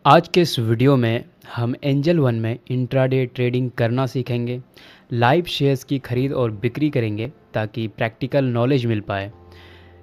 आज के इस वीडियो में हम एंजल वन में इंट्राडे ट्रेडिंग करना सीखेंगे। लाइव शेयर्स की खरीद और बिक्री करेंगे ताकि प्रैक्टिकल नॉलेज मिल पाए।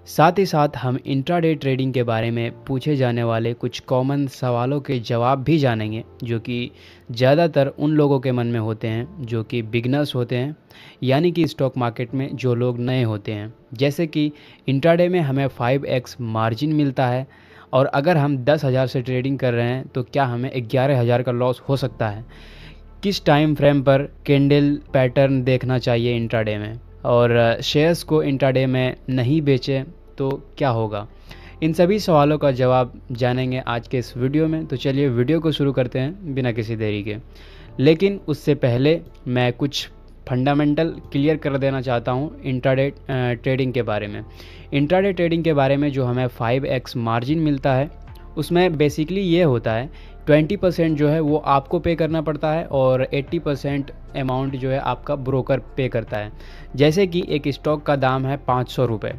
साथ ही साथ हम इंट्राडे ट्रेडिंग के बारे में पूछे जाने वाले कुछ कॉमन सवालों के जवाब भी जानेंगे, जो कि ज़्यादातर उन लोगों के मन में होते हैं जो कि बिगनर्स होते हैं, यानी कि स्टॉक मार्केट में जो लोग नए होते हैं। जैसे कि इंट्राडे में हमें 5x मार्जिन मिलता है, और अगर हम 10,000 से ट्रेडिंग कर रहे हैं तो क्या हमें 11,000 का लॉस हो सकता है। किस टाइम फ्रेम पर कैंडल पैटर्न देखना चाहिए इंट्राडे में, और शेयर्स को इंट्राडे में नहीं बेचें तो क्या होगा। इन सभी सवालों का जवाब जानेंगे आज के इस वीडियो में। तो चलिए वीडियो को शुरू करते हैं बिना किसी देरी के। लेकिन उससे पहले मैं कुछ फंडामेंटल क्लियर कर देना चाहता हूँ इंट्राडे ट्रेडिंग के बारे में। इंट्राडे ट्रेडिंग के बारे में जो हमें 5x मार्जिन मिलता है, उसमें बेसिकली ये होता है 20% जो है वो आपको पे करना पड़ता है और 80% अमाउंट जो है आपका ब्रोकर पे करता है। जैसे कि एक स्टॉक का दाम है 500 रुपये,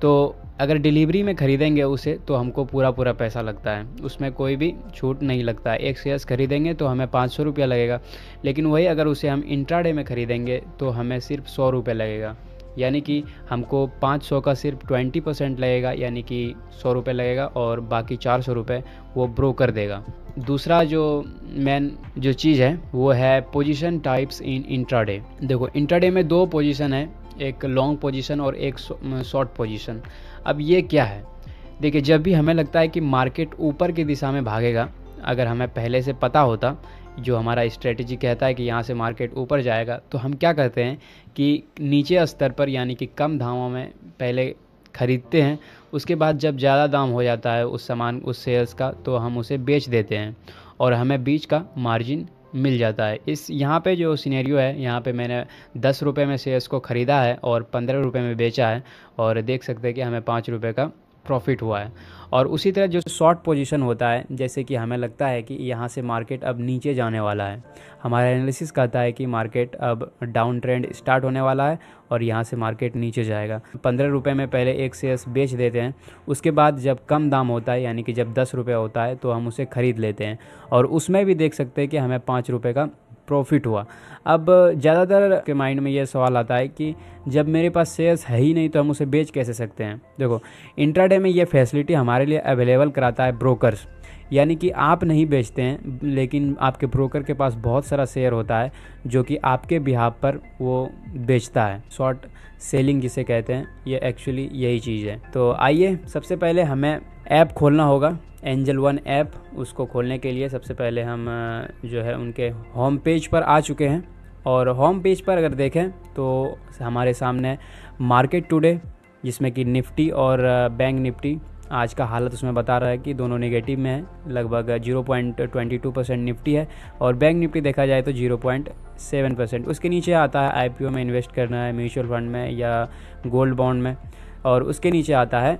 तो अगर डिलीवरी में ख़रीदेंगे उसे तो हमको पूरा पैसा लगता है, उसमें कोई भी छूट नहीं लगता है। एक शेयर्स खरीदेंगे तो हमें 500 रुपया लगेगा, लेकिन वही अगर उसे हम इंट्राडे में ख़रीदेंगे तो हमें सिर्फ 100 रुपये लगेगा। यानी कि हमको 500 का सिर्फ 20% लगेगा, यानी कि 100 रुपये लगेगा, और बाकी 400 रुपये वो ब्रोकर देगा। दूसरा जो मेन जो चीज़ है वो है पोजीशन टाइप्स इन इंट्राडे। देखो, इंट्राडे में दो पोजीशन है, एक लॉन्ग पोजीशन और एक शॉर्ट पोजीशन। अब ये क्या है, देखिए, जब भी हमें लगता है कि मार्केट ऊपर की दिशा में भागेगा, अगर हमें पहले से पता होता, जो हमारा स्ट्रेटजी कहता है कि यहाँ से मार्केट ऊपर जाएगा, तो हम क्या करते हैं कि नीचे स्तर पर यानी कि कम दामों में पहले ख़रीदते हैं। उसके बाद जब ज़्यादा दाम हो जाता है उस सामान उस शेयर्स का, तो हम उसे बेच देते हैं और हमें बीच का मार्जिन मिल जाता है। इस यहाँ पे जो सिनेरियो है, यहाँ पे मैंने 10 रुपये में शेयर्स को ख़रीदा है और 15 रुपये में बेचा है, और देख सकते हैं कि हमें 5 रुपये का प्रॉफिट हुआ है। और उसी तरह जो शॉर्ट पोजीशन होता है, जैसे कि हमें लगता है कि यहाँ से मार्केट अब नीचे जाने वाला है, हमारा एनालिसिस कहता है कि मार्केट अब डाउन ट्रेंड स्टार्ट होने वाला है और यहाँ से मार्केट नीचे जाएगा। 15 रुपये में पहले एक शेयर्स बेच देते हैं, उसके बाद जब कम दाम होता है यानी कि जब 10 रुपये होता है तो हम उसे ख़रीद लेते हैं, और उसमें भी देख सकते हैं कि हमें 5 रुपये का प्रॉफिट हुआ। अब ज़्यादातर के माइंड में ये सवाल आता है कि जब मेरे पास शेयर्स है ही नहीं तो हम उसे बेच कैसे सकते हैं। देखो, इंट्राडे में ये फैसिलिटी हमारे लिए अवेलेबल कराता है ब्रोकर्स, यानी कि आप नहीं बेचते हैं लेकिन आपके ब्रोकर के पास बहुत सारा शेयर होता है जो कि आपके बिहाफ पर वो बेचता है। शॉर्ट सेलिंग जिसे कहते हैं, ये एक्चुअली यही चीज़ है। तो आइए, सबसे पहले हमें ऐप खोलना होगा, एंजल वन ऐप। उसको खोलने के लिए सबसे पहले हम जो है उनके होम पेज पर आ चुके हैं, और होम पेज पर अगर देखें तो हमारे सामने मार्केट टुडे, जिसमें कि निफ्टी और बैंक निफ्टी आज का हालत उसमें बता रहा है कि दोनों नेगेटिव में है। लगभग 0.22% निफ्टी है, और बैंक निफ्टी देखा जाए तो 0.7%। उसके नीचे आता है आईपीओ में इन्वेस्ट करना है, म्यूचुअल फंड में या गोल्ड बॉन्ड में, और उसके नीचे आता है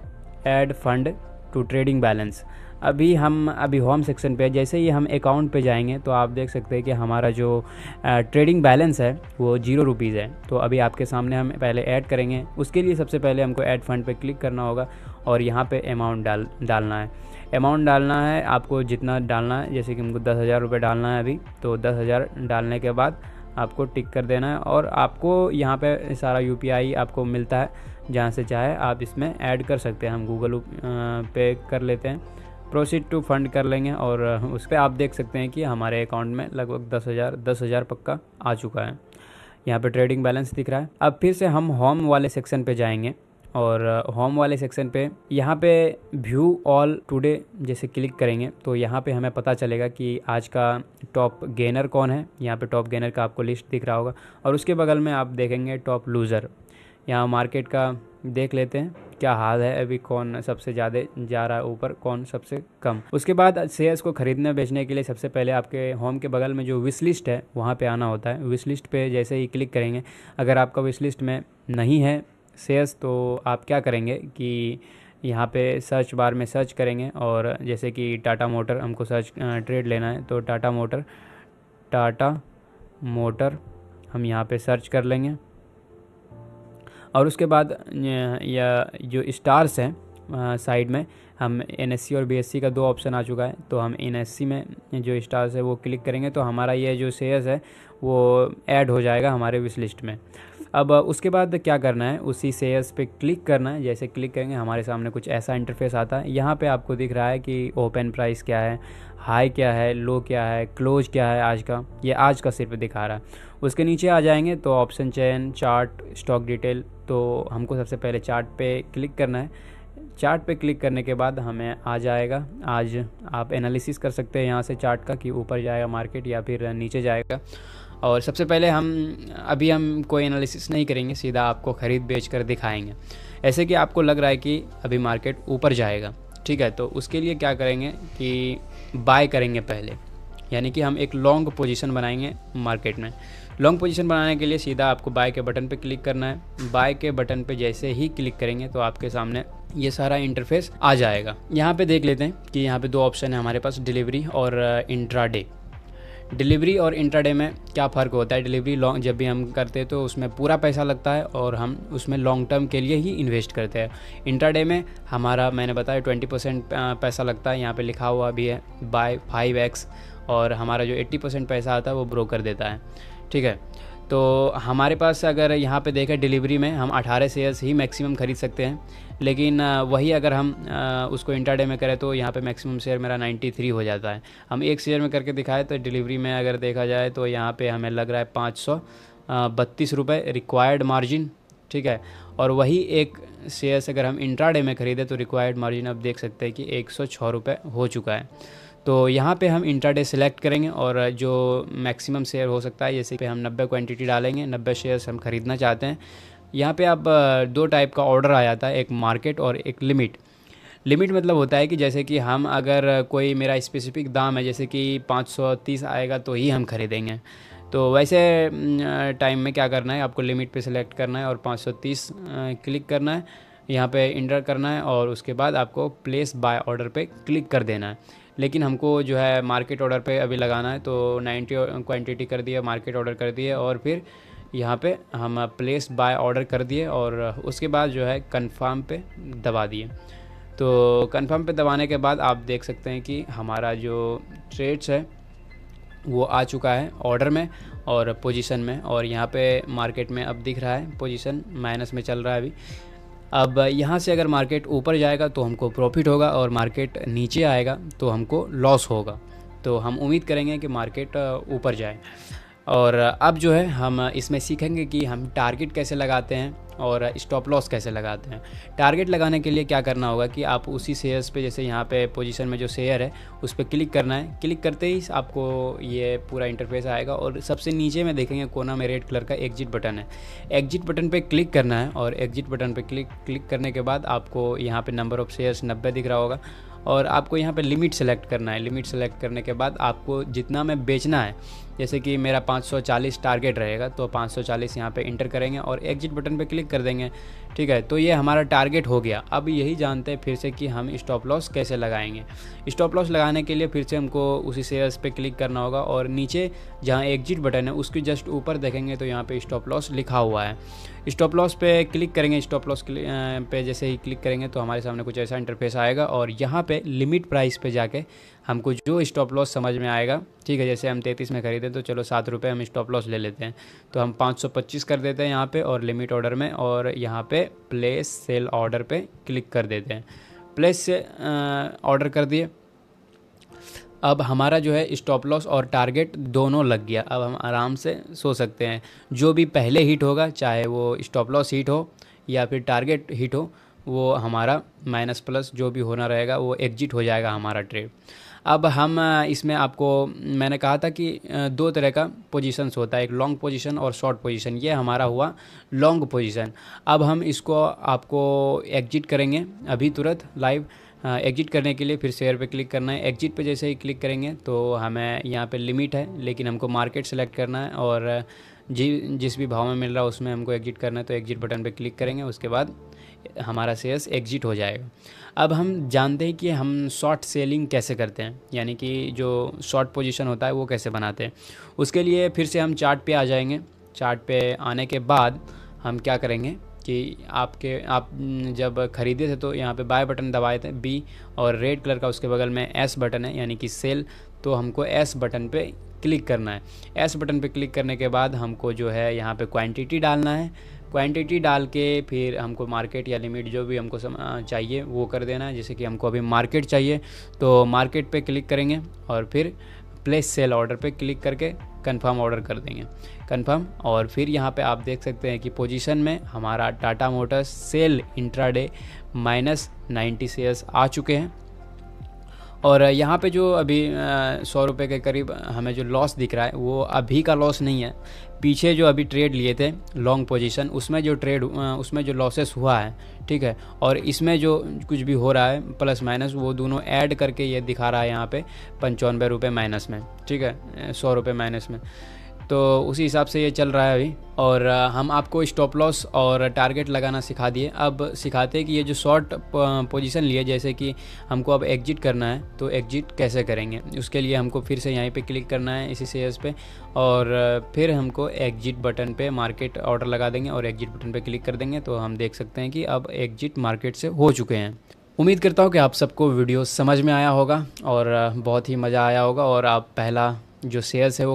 add fund to trading balance. अभी होम सेक्शन पे, जैसे ही हम अकाउंट पे जाएंगे तो आप देख सकते हैं कि हमारा जो ट्रेडिंग बैलेंस है वो 0 रुपीज़ है। तो अभी आपके सामने हम पहले ऐड करेंगे। उसके लिए सबसे पहले हमको ऐड फंड पे क्लिक करना होगा, और यहाँ पे अमाउंट डालना है। अमाउंट डालना है आपको जितना डालना है, जैसे कि हमको 10,000 रुपये डालना है अभी, तो 10,000 डालने के बाद आपको टिक कर देना है, और आपको यहाँ पे सारा यूपीआई आपको मिलता है, जहाँ से चाहे आप इसमें ऐड कर सकते हैं। हम गूगल पे कर लेते हैं, प्रोसीड टू फंड कर लेंगे, और उस पर आप देख सकते हैं कि हमारे अकाउंट में लगभग 10,000 पक्का आ चुका है। यहाँ पे ट्रेडिंग बैलेंस दिख रहा है। अब फिर से हम होम वाले सेक्शन पे जाएंगे, और होम वाले सेक्शन पे यहाँ पे व्यू ऑल टुडे जैसे क्लिक करेंगे तो यहाँ पे हमें पता चलेगा कि आज का टॉप गेनर कौन है। यहाँ पे टॉप गेनर का आपको लिस्ट दिख रहा होगा, और उसके बगल में आप देखेंगे टॉप लूज़र। यहाँ मार्केट का देख लेते हैं क्या हाल है, अभी कौन सबसे ज़्यादा जा रहा है ऊपर, कौन सबसे कम। उसके बाद शेयर्स को ख़रीदने बेचने के लिए सबसे पहले आपके होम के बगल में जो विश लिस्ट है वहाँ पे आना होता है। विश लिस्ट पे जैसे ही क्लिक करेंगे, अगर आपका विश लिस्ट में नहीं है शेयर्स, तो आप क्या करेंगे कि यहाँ पे सर्च बार में सर्च करेंगे, और जैसे कि टाटा मोटर हमको सर्च ट्रेड लेना है, तो टाटा मोटर हम यहाँ पे सर्च कर लेंगे। और उसके बाद या जो स्टार्स हैं साइड में हम NSE और BSE का 2 ऑप्शन आ चुका है, तो हम NSE में जो स्टार्स है वो क्लिक करेंगे तो हमारा ये जो शेयर्स है वो ऐड हो जाएगा हमारे विश लिस्ट में। अब उसके बाद क्या करना है, उसी शेयर्स पे क्लिक करना है। जैसे क्लिक करेंगे हमारे सामने कुछ ऐसा इंटरफेस आता है। यहाँ पे आपको दिख रहा है कि ओपन प्राइस क्या है, हाई क्या है, लो क्या है, क्लोज क्या है आज का, ये आज का सिर्फ दिखा रहा है। उसके नीचे आ जाएंगे तो option chain, chart, stock detail, तो हमको सबसे पहले चार्ट पे क्लिक करना है। चार्ट पे क्लिक करने के बाद हमें आ जाएगा, आज आप एनालिसिस कर सकते हैं यहाँ से चार्ट का कि ऊपर जाएगा मार्केट या फिर नीचे जाएगा। और सबसे पहले हम कोई एनालिसिस नहीं करेंगे, सीधा आपको ख़रीद बेच कर दिखाएंगे। ऐसे कि आपको लग रहा है कि अभी मार्केट ऊपर जाएगा, ठीक है, तो उसके लिए क्या करेंगे कि बाय करेंगे पहले, यानी कि हम एक लॉन्ग पोजीशन बनाएंगे मार्केट में। लॉन्ग पोजीशन बनाने के लिए सीधा आपको बाय के बटन पे क्लिक करना है। बाय के बटन पे जैसे ही क्लिक करेंगे तो आपके सामने ये सारा इंटरफेस आ जाएगा। यहाँ पे देख लेते हैं कि यहाँ पे 2 ऑप्शन है हमारे पास, डिलीवरी और इंट्राडे। डिलीवरी और इंट्राडे में क्या फ़र्क होता है, डिलीवरी लॉन्ग जब भी हम करते हैं तो उसमें पूरा पैसा लगता है और हम उसमें लॉन्ग टर्म के लिए ही इन्वेस्ट करते हैं। इंट्राडे में हमारा, मैंने बताया, 20% पैसा लगता है, यहाँ पे लिखा हुआ भी है बाय 5x, और हमारा जो 80% पैसा आता है वो ब्रोकर देता है, ठीक है। तो हमारे पास अगर यहाँ पे देखें डिलीवरी में हम 18 शेयर्स ही मैक्सिमम ख़रीद सकते हैं, लेकिन वही अगर हम उसको इंट्राडे में करें तो यहाँ पे मैक्सिमम शेयर मेरा 93 हो जाता है। हम एक शेयर में करके दिखाए तो डिलीवरी में अगर देखा जाए तो यहाँ पे हमें लग रहा है 532 रुपये रिक्वायर्ड मार्जिन, ठीक है। और वही एक शेयर्स अगर हम इंट्राडे में ख़रीदें तो रिक्वायर्ड मार्जिन आप देख सकते हैं कि 106 रुपये हो चुका है। तो यहाँ पे हम इंट्राडे सेलेक्ट करेंगे और जो मैक्सिमम शेयर हो सकता है, जैसे कि हम 90 क्वांटिटी डालेंगे, 90 शेयर्स हम ख़रीदना चाहते हैं। यहाँ पे आप 2 टाइप का ऑर्डर आ जाता है, एक मार्केट और एक लिमिट। लिमिट मतलब होता है कि जैसे कि हम अगर कोई मेरा स्पेसिफिक दाम है, जैसे कि 530 आएगा तो ही हम ख़रीदेंगे। तो वैसे टाइम में क्या करना है, आपको लिमिट पे सेलेक्ट करना है और 530 क्लिक करना है, यहाँ पे इंटर करना है और उसके बाद आपको प्लेस बाय ऑर्डर पे क्लिक कर देना है। लेकिन हमको जो है मार्केट ऑर्डर पे अभी लगाना है, तो 90 क्वांटिटी कर दिया, मार्केट ऑर्डर कर दिए और फिर यहाँ पे हम प्लेस बाय ऑर्डर कर दिए और उसके बाद जो है कंफर्म पे दबा दिए। तो कंफर्म पे दबाने के बाद आप देख सकते हैं कि हमारा जो ट्रेड्स है वो आ चुका है ऑर्डर में और पोजीशन में, और यहाँ पे मार्केट में अब दिख रहा है पोजीशन माइनस में चल रहा है अभी। अब यहाँ से अगर मार्केट ऊपर जाएगा तो हमको प्रॉफिट होगा और मार्केट नीचे आएगा तो हमको लॉस होगा। तो हम उम्मीद करेंगे कि मार्केट ऊपर जाए। और अब जो है हम इसमें सीखेंगे कि हम टारगेट कैसे लगाते हैं और स्टॉप लॉस कैसे लगाते हैं। टारगेट लगाने के लिए क्या करना होगा कि आप उसी शेयर्स पे, जैसे यहाँ पे पोजीशन में जो शेयर है उस पर क्लिक करना है। क्लिक करते ही आपको ये पूरा इंटरफेस आएगा और सबसे नीचे में देखेंगे कोना में रेड कलर का एग्जिट बटन है। एग्जिट बटन पे क्लिक करना है और एग्जिट बटन पे क्लिक करने के बाद आपको यहाँ पे नंबर ऑफ़ शेयर्स 90 दिख रहा होगा और आपको यहाँ पे लिमिट सेलेक्ट करना है। लिमिट सेलेक्ट करने के बाद आपको जितना में बेचना है, जैसे कि मेरा 540 टारगेट रहेगा तो 540 यहाँ पे इंटर करेंगे और एग्जिट बटन पे क्लिक कर देंगे, ठीक है। तो ये हमारा टारगेट हो गया। अब यही जानते हैं फिर से कि हम स्टॉप लॉस कैसे लगाएंगे। स्टॉप लॉस लगाने के लिए फिर से हमको उसी शेयर्स पे क्लिक करना होगा और नीचे जहाँ एग्जिट बटन है उसके जस्ट ऊपर देखेंगे तो यहाँ पे स्टॉप लॉस लिखा हुआ है। स्टॉप लॉस पे क्लिक करेंगे। स्टॉप लॉस पे जैसे ही क्लिक करेंगे तो हमारे सामने कुछ ऐसा इंटरफेस आएगा और यहाँ पे लिमिट प्राइस पे जाके हमको जो स्टॉप लॉस समझ में आएगा, ठीक है। जैसे हम 33 में खरीदे तो चलो 7 रुपये हम स्टॉप लॉस ले लेते हैं, तो हम 525 कर देते हैं यहाँ पे और लिमिट ऑर्डर में, और यहाँ पे प्लेस सेल ऑर्डर पे क्लिक कर देते हैं। प्लेस से ऑर्डर कर दिए। अब हमारा जो है स्टॉप लॉस और टारगेट दोनों लग गया। अब हम आराम से सो सकते हैं। जो भी पहले हिट होगा, चाहे वो स्टॉप लॉस हिट हो या फिर टारगेट हिट हो, वो हमारा माइनस प्लस जो भी होना रहेगा वो एग्जिट हो जाएगा हमारा ट्रेड। अब हम इसमें आपको मैंने कहा था कि 2 तरह का पोजीशंस होता है, एक लॉन्ग पोजीशन और शॉर्ट पोजीशन। ये हमारा हुआ लॉन्ग पोजीशन। अब हम इसको आपको एग्जिट करेंगे अभी तुरंत लाइव। एग्जिट करने के लिए फिर शेयर पे क्लिक करना है। एग्जिट पे जैसे ही क्लिक करेंगे तो हमें यहाँ पे लिमिट है, लेकिन हमको मार्केट सेलेक्ट करना है और जिस भी भाव में मिल रहा है उसमें हमको एग्जिट करना है। तो एग्जिट बटन पे क्लिक करेंगे, उसके बाद हमारा शेयर्स एग्जिट हो जाएगा। अब हम जानते हैं कि हम शॉर्ट सेलिंग कैसे करते हैं, यानी कि जो शॉर्ट पोजीशन होता है वो कैसे बनाते हैं। उसके लिए फिर से हम चार्ट पे आ जाएंगे। चार्ट पे आने के बाद हम क्या करेंगे कि आप जब ख़रीदे थे तो यहाँ पे बाय बटन दबाए थे बी, और रेड कलर का उसके बगल में एस बटन है यानी कि सेल, तो हमको एस बटन पे क्लिक करना है। एस बटन पे क्लिक करने के बाद हमको जो है यहाँ पे क्वांटिटी डालना है। क्वांटिटी डाल के फिर हमको मार्केट या लिमिट जो भी हमको चाहिए वो कर देना है। जैसे कि हमको अभी मार्केट चाहिए तो मार्केट पे क्लिक करेंगे और फिर प्लेस सेल ऑर्डर पे क्लिक करके कंफर्म ऑर्डर कर देंगे, कंफर्म। और फिर यहाँ पे आप देख सकते हैं कि पोजीशन में हमारा Tata motors sell intraday -90 shares आ चुके हैं। और यहाँ पे जो अभी 100 रुपये के करीब हमें जो लॉस दिख रहा है वो अभी का लॉस नहीं है, पीछे जो अभी ट्रेड लिए थे लॉन्ग पोजीशन उसमें जो उसमें जो लॉसेस हुआ है, ठीक है। और इसमें जो कुछ भी हो रहा है प्लस माइनस वो दोनों ऐड करके ये दिखा रहा है यहाँ पे 95 रुपये माइनस में, ठीक है, 100 रुपये माइनस में। तो उसी हिसाब से ये चल रहा है अभी। और हम आपको स्टॉप लॉस और टारगेट लगाना सिखा दिए। अब सिखाते हैं कि ये जो शॉर्ट पोजीशन लिए, जैसे कि हमको अब एग्जिट करना है तो एग्जिट कैसे करेंगे। उसके लिए हमको फिर से यहीं पे क्लिक करना है इसी शेयर्स पे, और फिर हमको एग्जिट बटन पे मार्केट ऑर्डर लगा देंगे और एग्जिट बटन पे क्लिक कर देंगे तो हम देख सकते हैं कि अब एग्जिट मार्केट से हो चुके हैं। उम्मीद करता हूँ कि आप सबको वीडियो समझ में आया होगा और बहुत ही मज़ा आया होगा, और आप पहला जो शेयर्स है वो